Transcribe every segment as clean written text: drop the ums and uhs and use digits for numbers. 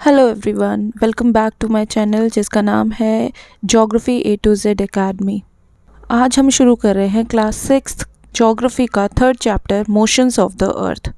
Hello everyone, welcome back to my channel जिसका नाम है geography A to Z academy. आज हम शुरू कर रहे हैं क्लास 6 ज्योग्राफी का third chapter motions of the earth,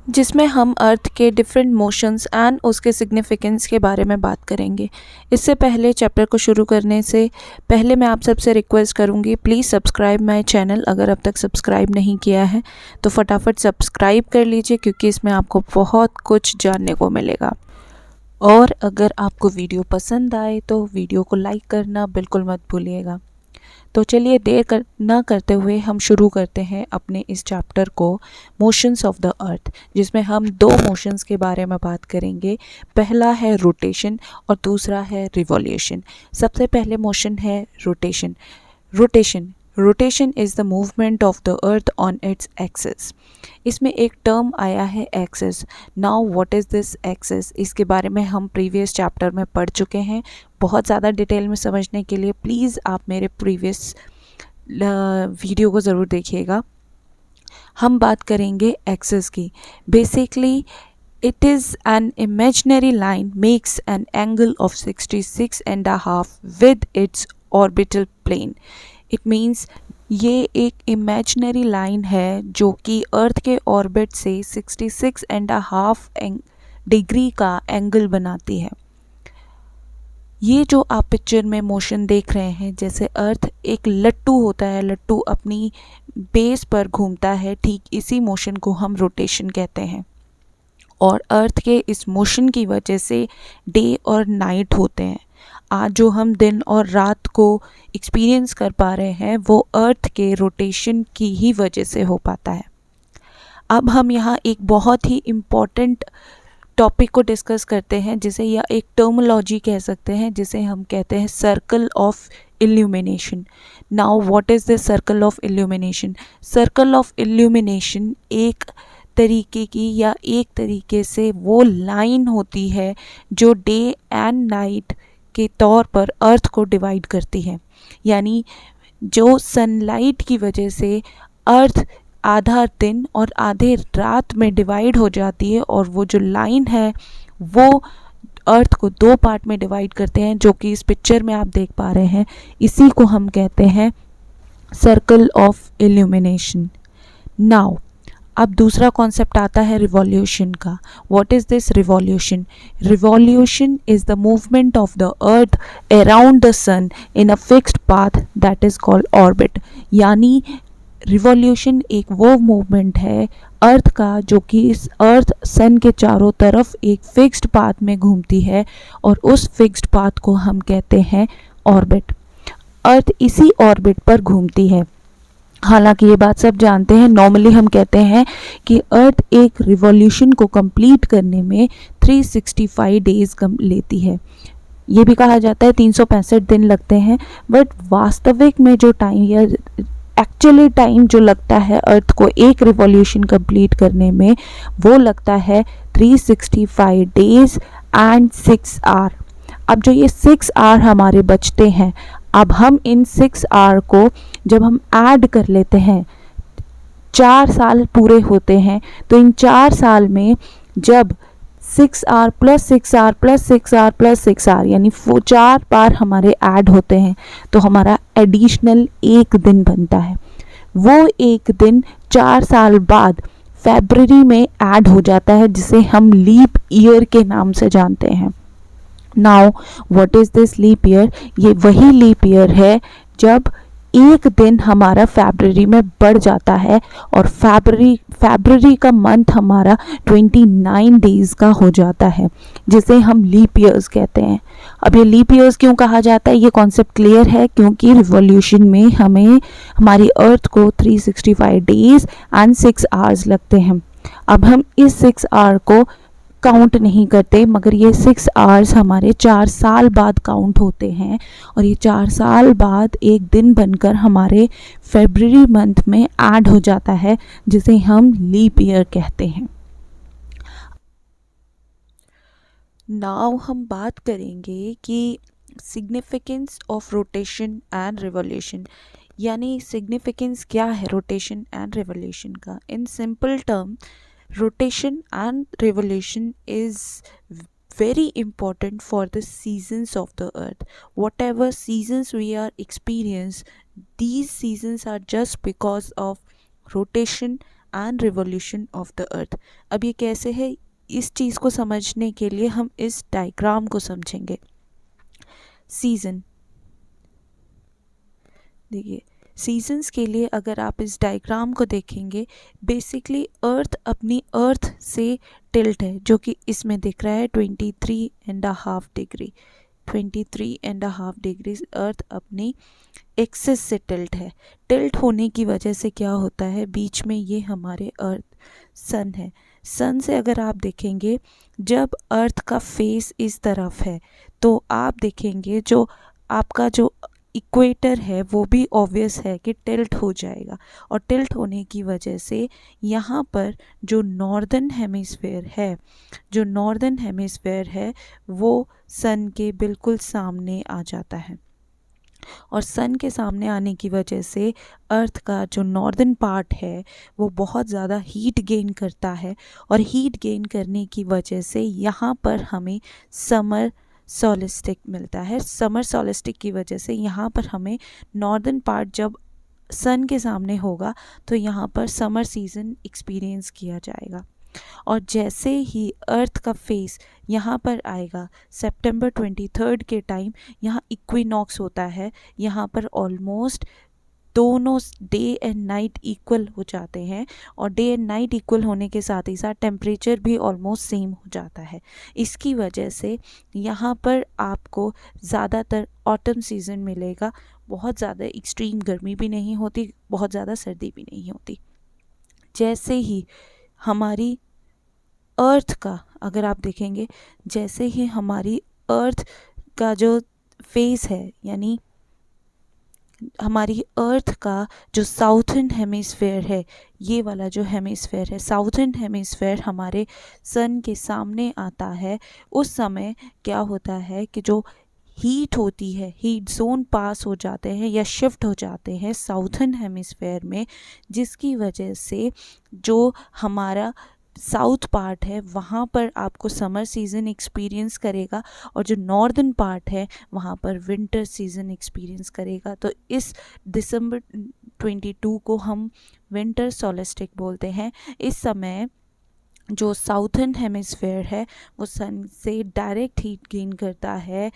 जिसमें हम अर्थ के डिफरेंट मोशंस एंड उसके सिग्निफिकेंस के बारे में बात करेंगे। इससे पहले चैप्टर को शुरू करने से पहले मैं आप सबसे रिक्वेस्ट करूंगी, प्लीज़ सब्सक्राइब माय चैनल। अगर अब तक सब्सक्राइब नहीं किया है तो फटाफट सब्सक्राइब कर लीजिए, क्योंकि इसमें आपको बहुत कुछ जानने को मिलेगा। और अगर आपको वीडियो पसंद आए तो वीडियो को लाइक करना बिल्कुल मत भूलिएगा। तो चलिए ना करते हुए हम शुरू करते हैं अपने इस चैप्टर को, मोशंस ऑफ द अर्थ, जिसमें हम दो मोशंस के बारे में बात करेंगे। पहला है रोटेशन और दूसरा है रिवॉल्यूशन। सबसे पहले मोशन है rotation. Rotation is the movement of the earth on its axis. इसमें एक टर्म आया है axis. Now what is this axis, इसके बारे में हम प्रीवियस चैप्टर में पढ़ चुके हैं। बहुत ज़्यादा डिटेल में समझने के लिए प्लीज़ आप मेरे प्रीवियस वीडियो को ज़रूर देखिएगा। हम बात करेंगे एक्सिस की। Basically it is an imaginary line makes an angle of 66.5 with its orbital plane. It means ये एक इमेजिनरी लाइन है जो कि अर्थ के ऑर्बिट से 66.5 डिग्री का एंगल बनाती है। ये जो आप पिक्चर में मोशन देख रहे हैं, जैसे अर्थ एक लट्टू होता है, लट्टू अपनी बेस पर घूमता है, ठीक इसी मोशन को हम रोटेशन कहते हैं। और अर्थ के इस मोशन की वजह से डे और नाइट होते हैं। आज जो हम दिन और रात को एक्सपीरियंस कर पा रहे हैं वो अर्थ के रोटेशन की ही वजह से हो पाता है। अब हम यहाँ एक बहुत ही इम्पॉर्टेंट टॉपिक को डिस्कस करते हैं, जिसे या एक टर्मिनोलॉजी कह सकते हैं, जिसे हम कहते हैं circle of illumination. Now what is the circle of illumination? Circle of illumination एक तरीके की या एक तरीके से वो लाइन होती है जो डे एंड नाइट के तौर पर अर्थ को डिवाइड करती है। यानी जो सनलाइट की वजह से अर्थ आधा दिन और आधे रात में डिवाइड हो जाती है, और वो जो लाइन है वो अर्थ को दो पार्ट में डिवाइड करते हैं, जो कि इस पिक्चर में आप देख पा रहे हैं। इसी को हम कहते हैं सर्कल ऑफ इल्यूमिनेशन। नाउ अब दूसरा कॉन्सेप्ट आता है रिवॉल्यूशन का। What is this revolution? Revolution is the movement of the earth around the sun in a fixed path that is called orbit. यानी रिवॉल्यूशन एक वो मूवमेंट है अर्थ का जो कि इस अर्थ सन के चारों तरफ एक फिक्स्ड पाथ में घूमती है, और उस फिक्स्ड पाथ को हम कहते हैं ऑर्बिट। अर्थ इसी ऑर्बिट पर घूमती है। हालांकि ये बात सब जानते हैं, नॉर्मली हम कहते हैं कि अर्थ एक रिवॉल्यूशन को कंप्लीट करने में 365 डेज लेती है। ये भी कहा जाता है 365 दिन लगते हैं, बट वास्तविक में जो टाइम या एक्चुअली टाइम जो लगता है अर्थ को एक रिवॉल्यूशन कंप्लीट करने में, वो लगता है 365 डेज एंड 6 आवर। अब जो ये 6 आवर हमारे बचते हैं, अब हम इन 6 आवर को जब हम ऐड कर लेते हैं, 4 साल पूरे होते हैं, तो इन 4 साल में जब 6 hour plus 6 hour plus 6 hour plus 6 hour यानी 4 बार हमारे ऐड होते हैं, तो हमारा एडिशनल एक दिन बनता है। वो एक दिन 4 साल बाद फरवरी में ऐड हो जाता है, जिसे हम लीप ईयर के नाम से जानते हैं। Now what is this leap year? ये वही लीप ईयर है जब एक दिन हमारा फरवरी में बढ़ जाता है, और फरवरी का मंथ हमारा 29 डेज़ का हो जाता है, जिसे हम लीप ईयर्स कहते हैं। अब ये लीप ईयर्स क्यों कहा जाता है, ये कॉन्सेप्ट क्लियर है, क्योंकि रिवॉल्यूशन में हमें हमारी अर्थ को 365 डेज़ एंड 6 आवर्स लगते हैं। अब हम इस 6 आवर को काउंट नहीं करते, मगर ये 6 आवर्स हमारे 4 साल बाद काउंट होते हैं, और ये 4 साल बाद एक दिन बनकर हमारे फरवरी मंथ में ऐड हो जाता है, जिसे हम लीप ईयर कहते हैं। नाउ हम बात करेंगे कि significance of rotation and revolution, यानी सिग्निफिकेंस क्या है रोटेशन एंड रिवॉल्यूशन का। In simple term, rotation and revolution is very important for the seasons of the earth. Whatever seasons we are experience, these seasons are just because of rotation and revolution of the earth. अब ये कैसे है, इस चीज़ को समझने के लिए हम इस डायग्राम को समझेंगे. सीजन, देखिए सीजन्स के लिए अगर आप इस डायग्राम को देखेंगे, बेसिकली अर्थ अपनी अर्थ से टिल्ट है, जो कि इसमें दिख रहा है 23.5 डिग्री. 23.5 डिग्री अर्थ अपनी एक्सिस से टिल्ट है. टिल्ट होने की वजह से क्या होता है, बीच में ये हमारे अर्थ सन है. सन से अगर आप देखेंगे, जब अर्थ का फेस इस तरफ है तो आप देखेंगे जो आपका जो इक्वेटर है वो भी ऑब्वियस है कि टिल्ट हो जाएगा. और टिल्ट होने की वजह से यहाँ पर जो नॉर्दर्न हेमिस्फेयर है वो सन के बिल्कुल सामने आ जाता है. और सन के सामने आने की वजह से अर्थ का जो नॉर्दर्न पार्ट है वो बहुत ज़्यादा हीट गेन करता है. और हीट गेन करने की वजह से यहाँ पर हमें समर सॉलिस्टिक मिलता है. समर सॉलिस्टिक की वजह से यहाँ पर हमें नॉर्दर्न पार्ट जब सन के सामने होगा तो यहाँ पर समर सीज़न एक्सपीरियंस किया जाएगा. और जैसे ही अर्थ का फेस यहाँ पर आएगा, सितंबर 23 के टाइम यहाँ इक्विनॉक्स होता है. यहाँ पर ऑलमोस्ट दोनों डे एंड नाइट इक्वल हो जाते हैं. और डे एंड नाइट इक्वल होने के साथ ही साथ टेम्परेचर भी ऑलमोस्ट सेम हो जाता है. इसकी वजह से यहाँ पर आपको ज़्यादातर ऑटम सीज़न मिलेगा. बहुत ज़्यादा एक्सट्रीम गर्मी भी नहीं होती, बहुत ज़्यादा सर्दी भी नहीं होती. जैसे ही हमारी अर्थ का अगर आप देखेंगे, जैसे ही हमारी अर्थ का जो फेस है, यानी हमारी अर्थ का जो साउथर्न हेमिस्फेयर है, ये वाला जो हेमिस्फेयर है, साउथर्न हेमिस्फेयर हमारे सन के सामने आता है, उस समय क्या होता है कि जो हीट होती है, हीट जोन पास हो जाते हैं या शिफ्ट हो जाते हैं साउथर्न हेमिस्फेयर में, जिसकी वजह से जो हमारा साउथ पार्ट है वहाँ पर आपको समर सीज़न एक्सपीरियंस करेगा और जो नॉर्दर्न पार्ट है वहाँ पर विंटर सीज़न एक्सपीरियंस करेगा. तो इस दिसंबर 22 को हम विंटर सोलिस्टिक बोलते हैं. इस समय जो साउथर्न हेमिस्फेयर है वो सन से डायरेक्ट हीट गेन करता है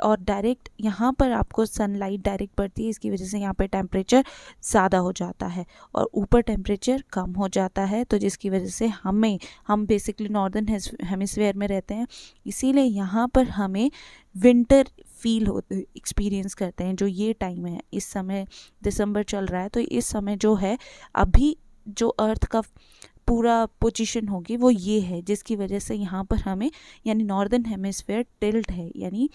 और डायरेक्ट यहाँ पर आपको सनलाइट डायरेक्ट पड़ती है. इसकी वजह से यहाँ पर टेम्परेचर ज़्यादा हो जाता है और ऊपर टेम्परेचर कम हो जाता है. तो जिसकी वजह से हम बेसिकली नॉर्दर्न हेमिस्फेयर में रहते हैं, इसीलिए यहाँ पर हमें विंटर फील होते एक्सपीरियंस करते हैं. जो ये टाइम है, इस समय दिसंबर चल रहा है, तो इस समय जो है अभी जो अर्थ का पूरा पोजीशन होगी वो ये है, जिसकी वजह से यहाँ पर हमें यानी नॉर्दर्न हेमिस्फेयर टिल्ट है, यानी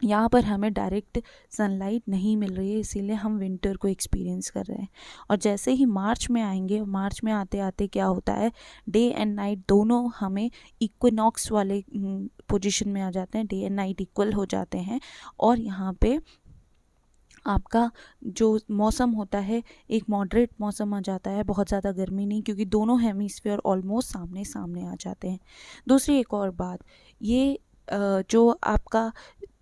यहाँ पर हमें डायरेक्ट सनलाइट नहीं मिल रही है, इसीलिए हम विंटर को एक्सपीरियंस कर रहे हैं. और जैसे ही मार्च में आएंगे, मार्च में आते आते क्या होता है, डे एंड नाइट दोनों हमें इक्विनॉक्स वाले पोजीशन में आ जाते हैं. डे एंड नाइट इक्वल हो जाते हैं और यहाँ पे आपका जो मौसम होता है एक मॉडरेट मौसम आ जाता है. बहुत ज़्यादा गर्मी नहीं, क्योंकि दोनों हेमिस्फीयर ऑलमोस्ट सामने सामने आ जाते हैं. दूसरी एक और बात, ये जो आपका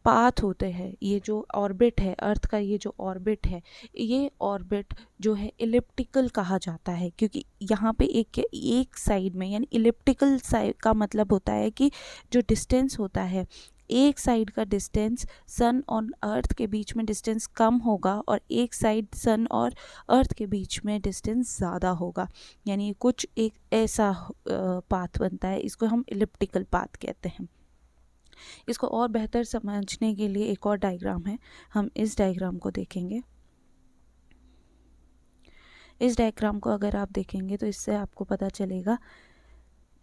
पाथ होते हैं, ये जो ऑर्बिट है अर्थ का, ये जो ऑर्बिट है, ये ऑर्बिट जो है इलिप्टिकल कहा जाता है, क्योंकि यहाँ पे एक साइड में, यानी इलिप्टिकल साइड का मतलब होता है कि जो डिस्टेंस होता है, एक साइड का डिस्टेंस सन और अर्थ के बीच में डिस्टेंस कम होगा और एक साइड सन और अर्थ के बीच में डिस्टेंस ज़्यादा होगा. यानी कुछ एक ऐसा पाथ बनता है, इसको हम इलिप्टिकल पाथ कहते हैं. इसको और बेहतर समझने के लिए एक और डायग्राम है, हम इस डायग्राम को देखेंगे. इस डायग्राम को अगर आप देखेंगे तो इससे आपको पता चलेगा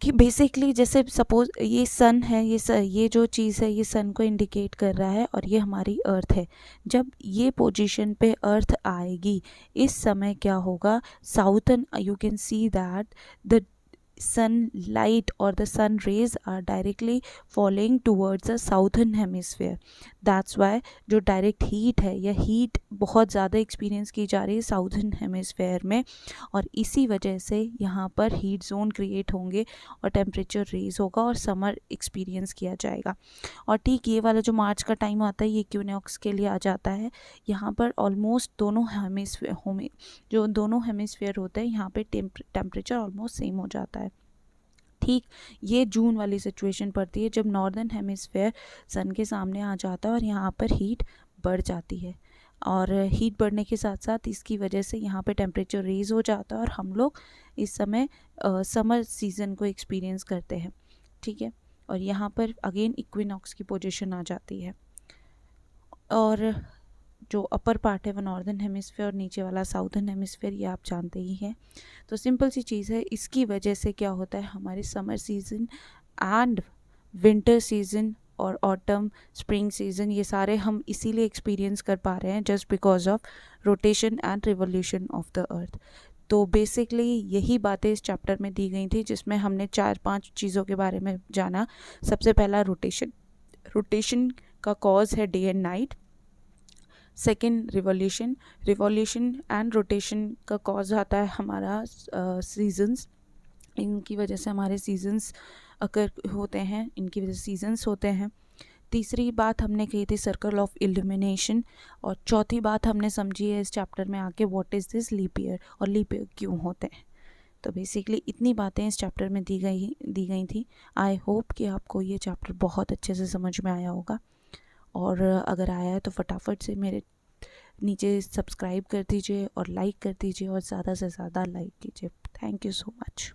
कि बेसिकली जैसे सपोज ये सन है, ये जो चीज़ है ये सन को इंडिकेट कर रहा है और ये हमारी अर्थ है. जब ये पोजीशन पे अर्थ आएगी, इस समय क्या होगा, southern, you can see that the sunlight or the sun rays are directly falling towards the southern hemisphere. That's why जो डायरेक्ट हीट है, यह हीट बहुत ज़्यादा एक्सपीरियंस की जा रही है साउथर्न हेमिस्फेयर में, और इसी वजह से यहाँ पर हीट जोन क्रिएट होंगे और टेम्परेचर रेज होगा और समर एक्सपीरियंस किया जाएगा। और ठीक ये वाला जो मार्च का टाइम आता है, ये इक्विनॉक्स के लिए आ जाता है। यहाँ पर ऑलमोस्ट दोनों हेमिस्फेयर होते हैं, यहाँ पे टेम्परेचर ऑलमोस्ट सेम हो जाता है। ठीक ये जून वाली सिचुएशन पड़ती है जब नॉर्दर्न हेमिस्फेयर सन के सामने आ जाता है और यहाँ पर हीट बढ़ जाती है, और हीट बढ़ने के साथ साथ इसकी वजह से यहाँ पे टेम्परेचर रेज हो जाता है और हम लोग इस समय समर सीज़न को एक्सपीरियंस करते हैं। ठीक है, और यहाँ पर अगेन इक्विनॉक्स की पोजीशन आ जाती है, और जो अपर पार्ट है वो नॉर्दर्न हेमिस्फेयर और नीचे वाला साउथर्न हेमिस्फेयर, ये आप जानते ही हैं। तो सिंपल सी चीज़ है, इसकी वजह से क्या होता है, हमारे summer season and winter season और ऑटम स्प्रिंग सीज़न, ये सारे हम इसीलिए एक्सपीरियंस कर पा रहे हैं just because of rotation and revolution of the अर्थ। तो बेसिकली यही बातें इस चैप्टर में दी गई थी, जिसमें हमने 4-5 चीज़ों के बारे में जाना। सबसे पहला रोटेशन का कॉज है day and night. Second revolution and rotation का कॉज आता है हमारा सीजन्स, इनकी वजह से हमारे सीजन्स अकर होते हैं, इनकी वजह से सीजन्स होते हैं। तीसरी बात हमने कही थी सर्कल ऑफ इल्यूमिनेशन, और चौथी बात हमने समझी है इस चैप्टर में आके what is this leap year, और लीप ईयर क्यों होते हैं। तो बेसिकली इतनी बातें इस चैप्टर में दी गई थी। आई होप कि आपको ये चैप्टर बहुत अच्छे से समझ में आया होगा, और अगर आया है तो फटाफट से मेरे नीचे सब्सक्राइब कर दीजिए और लाइक कर दीजिए, और ज़्यादा से ज़्यादा लाइक कीजिए। Thank you so much.